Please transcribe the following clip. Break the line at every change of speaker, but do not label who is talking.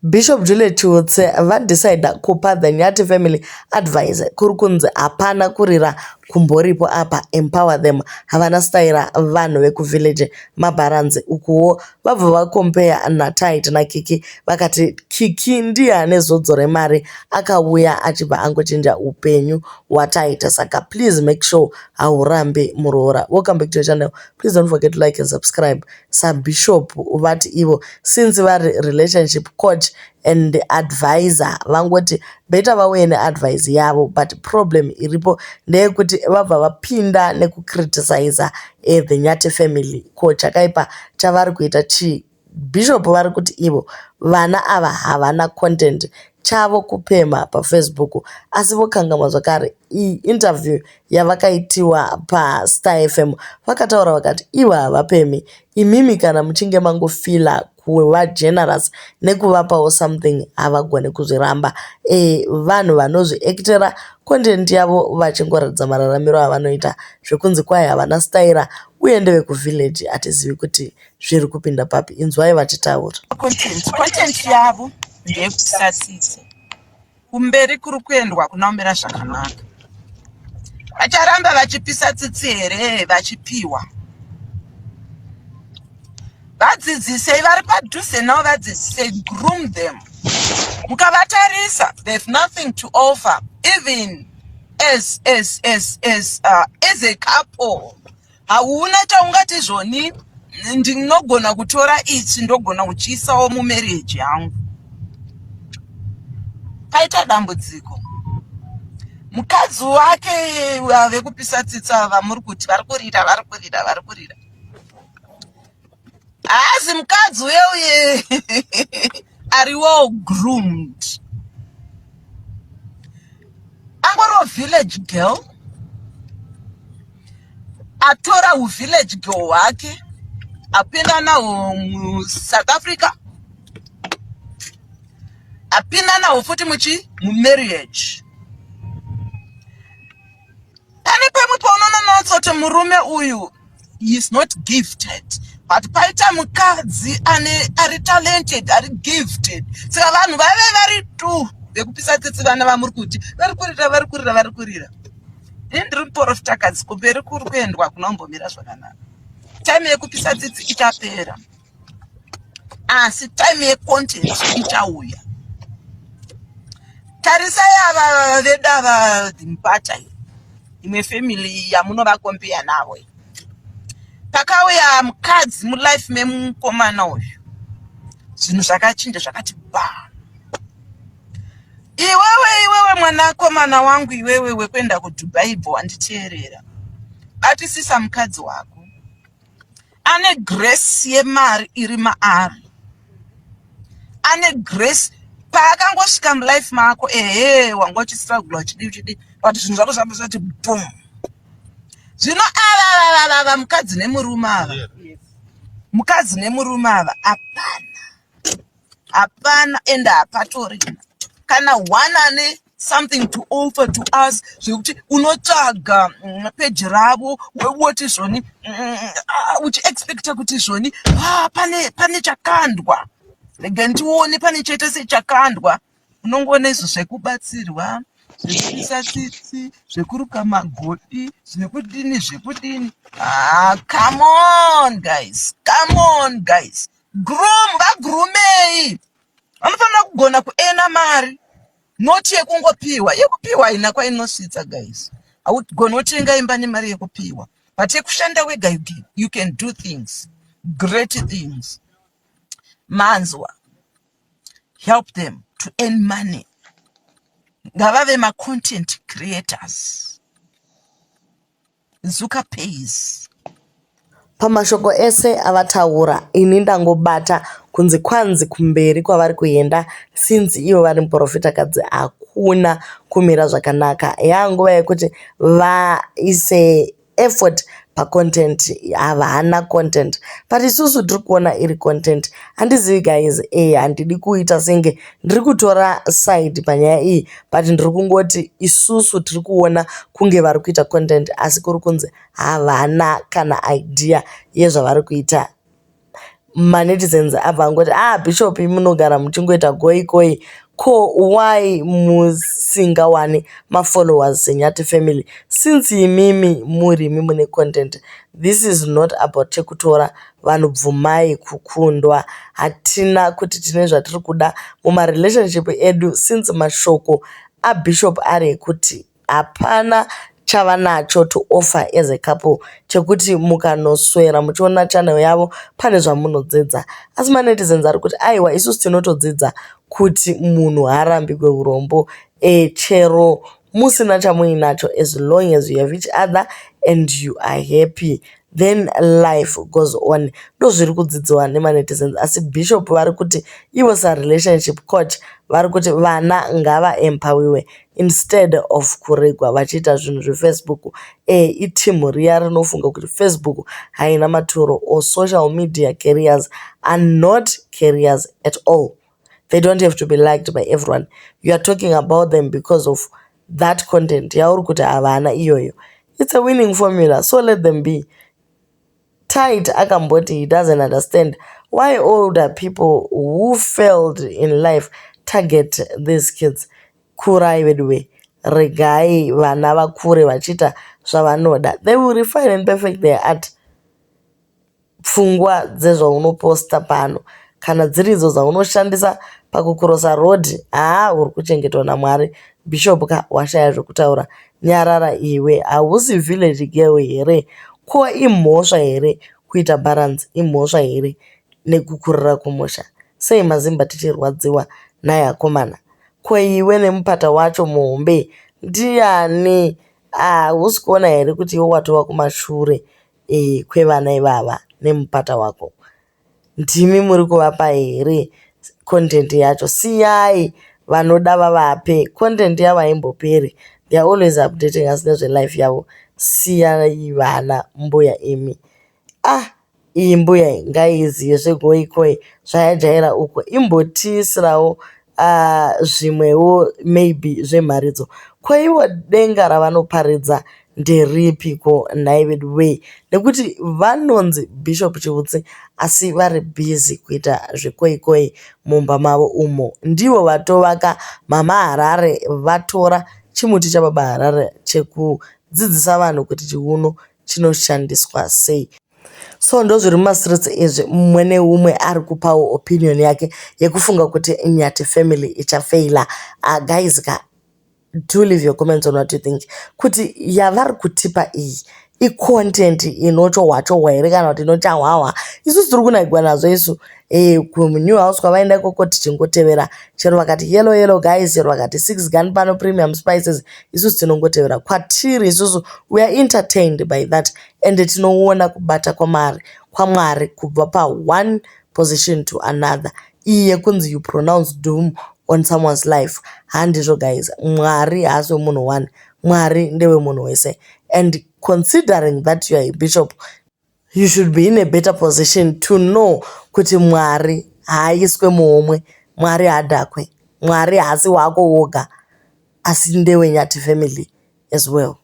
Bishop Juliet Chiutsi decide kupa the Nyathi family advice kuri kunzi hapana kurira kumboripo apa, empower them, havana staira vanhu vekuvillage mabaranzi ukuwo vabva vakompea naTytie naKiki vakati Kiki ndiye ane zodzo remari akauya achibva angochinja upenyu hwaTytie, saka please make sure haurambi muroora. Welcome back to your channel. Please don't forget to like and subscribe. Bishop vati ivo since vari relationship coach and advisor vangoti better vauye neadvice yavo, but problem iripo ndeyekuti vabva vapinda nekukriticize the Nyathi family. Ko chakaipa chavari kuita chi Bishop vari kuti ivo vana ava havana content chavo kupema paFacebook, asi vokangamwa zvakare interview yavakaitiwa paStar FM vakataura vakati ivo havapemi, imimi kana muchinge mangofila kuva generous nekuvapawo something havagone kuzviramba. Vanhu vanozviactera content yavo vachingoratidza mararamiro avanoita zvekunzi kwai havana staira uye ndevekuvillage hatizivi kuti zviri kupinda papi. Inzwai vachitaura.
Content yavo ndeyekusatsitse kumberi kuri kuendwa kunaomera zvakanaka. Vacharamba vachipisa tsitsi here vachipiwa. Vadzidzisei vari padhuze navo, vadzidzisei, groom them. Mukavatarisa, they have nothing to offer, even as a couple. Hauna chaungati zvoni ndinogona kutora ichi ndogona kuchiisawo mumarriage yangu. Paita dambudziko. Mukadzi wake vekupisa tsitsi ava muri kuti vari kurira. Asi mukadzi weuye ari well groomed. Angoro village girl. Atora village girl wake apinda nawo South Africa, apinda nawo futi mumarriage. Pane pamwe paunoona kuti murume uyu he is not gifted, but paita mukadzi ari talented, ari gifted. Saka vanhu vave vari tu vekupisa tsitsi vana vamuri kuti vari kurira. Ndiri muprofita kadzi kumberi kuri kuendwa kunombomira zvakanaka. Time yekupisa tsitsi ichapera, asi time yecontent ichauya. Tarisai ava vedava mpata imwe family yamunovakompea navo. Pakauya mukadzi mulife memukomana uyu, zvinhu zvakachinja zvakati ba. Iwewe mwanakomana wangu, iwewe wekuenda kuDubai wanditeerera. Batisisa mukadzi wako. Ane grace yemari iri maari. Ane grace paakangosvika mulife mako, wangochistruggle chidi, but zvinhu zvako zvambosati boom. Zvino ava mukadzi nemurume ava. Mukadzi nemurume ava hapana ende hapatorina. Kana one ane something to offer to us, zvekuti unotsvaga page ravo woti zvoni uchiexpecta kuti zvoni pane chakandwa, rega ndione pane chaita sechakandwa. Unongoona izvo zvekubatsirwa, zvekupisa tsitsi, zvekuruka magoti, zvekudini. Come on guys, vagroomei. Vanofanira kugona kuena mari, not yekungopiwa. Yekupiwa ina kwainosvitsa guys. Haugoni kutenga imba nemari yekupiwa, but yekushanda wega you can do things, great things. Manzwa, help them to earn money. Ngavave ma-content creators. Zuka pays.
Pamashoko ese avataura ini ndangobata kunzi kwanzi kumberi kwavari kuenda since ivo vari muprofita kadzi hakuna kumira zvakanaka. Yanguva yekuti vaise effort pacontent, havana content, but isusu tiri kuona iri content. Handizivi guys, handidi kuita senge ndiri kutora side panyaya iyi, but ndiri kungoti isusu tiri kuona kunge vari kuita content, asi kuri kunzi havana kana idea yezvavari kuita. manetizens abva angoti bishop munogara muchingoita goi ko why musingawani mafollowers seNyathi family since imimi murimi mune content. This is not about chekutora vanhu bvumai kukundwa. Hatina kuti tine zvatiri kuda mumarelationship edu since mashoko abishop ari ekuti hapana chavanacho to offer as a couple chekuti mukanoswera muchiona channel yavo pane zvamunodzidza. Asi manetizens ari kuti aiwa isusu tinotodzidza kuti munhu haarambi kweurombo chero musina chamuinacho, as long as you have each other and you are happy then life goes on. Ndozviri kudzidziwa nemanetizens. Asi bishop vari kuti ivo sarelationship coach vari kuti vana ngavaempowiwe instead of kuregwa vachiita zvinhu zvefacebook. Itimu riya rinofunga kuti Facebook haina maturo, or social media careers are not careers at all. They don't have to be liked by everyone. You are talking about them because of that content yauri kuti havana iyoyo. It's a winning formula, so let them be. Tytie akamboti he doesn't understand why older people who failed in life target these kids. Kurai vedwe, regai vana vakure vachita zvavanoda. They will refine and perfect their art. Pfungwa dzezvaunoposta pano kana dziridzo dzaunoshandisa pakukurosa road, uri kuchengetwa naMwari. Bishop ka washaya zvokutaura. Nyarara iwe, hausi village girl here. Ko imhosva here kuita balance, imhosva here nekukurira kumusha. Sei mazimba tichirwadziwa naye akomana? Ko iwe nemupata wacho muhombe ndiani? Husi kuona here kuti iwe watova kumashure kwevana ivava nemupata wako? Ndimi muri kuvapa here content yacho? Siyai vanoda vavape content yavo haimboperi. They are always updating us nezvelife yavo. Siyai vana mbuya imi. Iyi mbuya ngaiziye zvegoikoi zvayajaira uko, imbotiisirawo zvimwewo maybe zvemharidzo. Ko ivo denga ravanoparidza nderipiko nhai vedu wei? Nekuti vanonzi Bishop Chiutsi asi vari busy kuita zvekoikoi mumba mavo umo. Ndivo vatovaka mama Harare, vatora chimuti chababa Harare chekudzidzisa vanhu kuti chiuno chinoshandiswa sei. So ndozviri mumastreets izvi, mumwe neumwe ari kupawo opinion yake yekufunga kuti Nyathi family ichafeila. Guys, do leave your comments on what you think. Kuti yavari kutipa iyi icontent inochohwachohwa here kana kuti inochahwahwa? Isusu tiri kunakirwa nazvo isu. Kunew house kwavaenda ikoko tichingotevera. Chero vakati yellow guys, chero vakati 6 gun pano premium spices, isusu tinongotevera. Kwatiri isusu we are entertained by that, and tinoona kubata kwaMwari kubva pa one position to another. Iye kunzi you pronounce doom on someone's life. Handizvo guys, Mwari haasi wemunhu one, Mwari ndewe munhu wese. And considering that you are a bishop, you should be in a better position to know kuti Mwari haaiswe muhomwe, Mwari haadhakwe, Mwari haasi wako woga, asi ndewe Nyathi family as well.